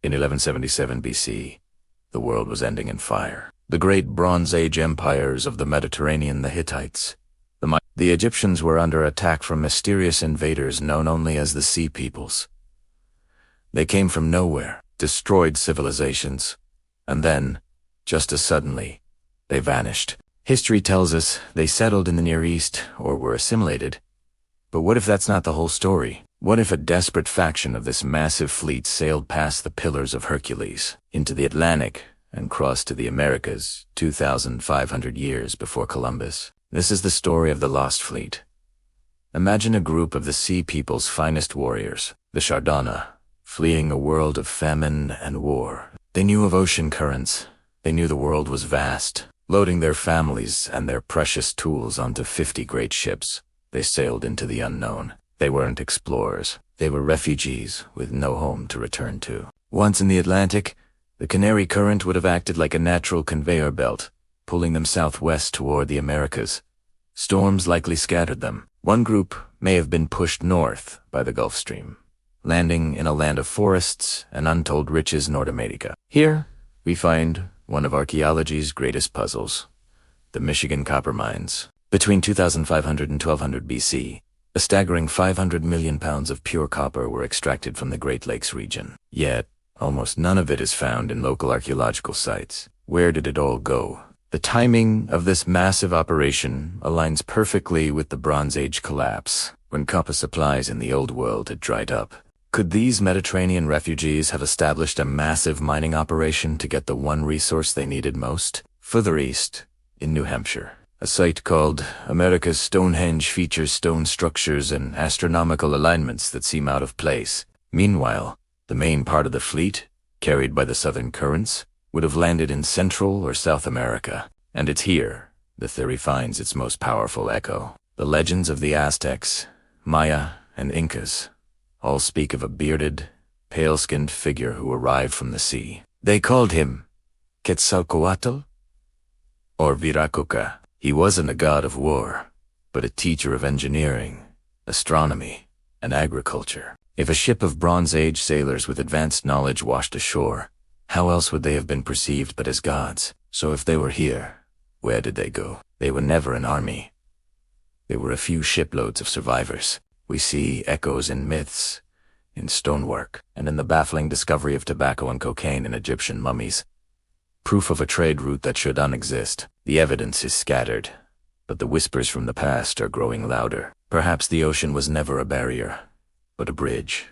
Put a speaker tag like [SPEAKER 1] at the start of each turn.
[SPEAKER 1] In 1177 BC, the world was ending in fire. The great Bronze Age empires of the Mediterranean, the Hittites, the Egyptians were under attack from mysterious invaders known only as the Sea Peoples. They came from nowhere, destroyed civilizations, and then, just as suddenly, they vanished. History tells us they settled in the Near East or were assimilated. But what if that's not the whole story? What if a desperate faction of this massive fleet sailed past the Pillars of Hercules into the Atlantic and crossed to the Americas 2,500 years before Columbus? This is the story of the Lost Fleet. Imagine a group of the Sea People's finest warriors, the Chardonna, fleeing a world of famine and war. They knew of ocean currents. They knew the world was vast. Loading their families and their precious tools onto 50 great ships, they sailed into the unknown. They weren't explorers. They were refugees with no home to return to. Once in the Atlantic, the Canary Current would have acted like a natural conveyor belt, pulling them southwest toward the Americas. Storms likely scattered them. One group may have been pushed north by the Gulf Stream, landing in a land of forests and untold riches, North America. Here, we find one of archaeology's greatest puzzles, the Michigan copper mines. Between 2500 and 1200 BC, a staggering 500 million pounds of pure copper were extracted from the Great Lakes region. Yet, almost none of it is found in local archaeological sites. Where did it all go? The timing of this massive operation aligns perfectly with the Bronze Age collapse, when copper supplies in the Old World had dried up. Could these Mediterranean refugees have established a massive mining operation to get the one resource they needed most? Further east, in New Hampshire, a site called America's Stonehenge features stone structures and astronomical alignments that seem out of place. Meanwhile, the main part of the fleet, carried by the southern currents, would have landed in Central or South America. And it's here the theory finds its most powerful echo. The legends of the Aztecs, Maya, and Incas all speak of a bearded, pale-skinned figure who arrived from the sea. They called him Quetzalcoatl or Viracocha. He wasn't a god of war, but a teacher of engineering, astronomy, and agriculture. If a ship of Bronze Age sailors with advanced knowledge washed ashore, how else would they have been perceived but as gods? So if they were here, where did they go? They were never an army. They were a few shiploads of survivors. We see echoes in myths, in stonework, and in the baffling discovery of tobacco and cocaine in Egyptian mummies. Proof of a trade route that should unexist. The evidence is scattered, but the whispers from the past are growing louder. Perhaps the ocean was never a barrier, but a bridge.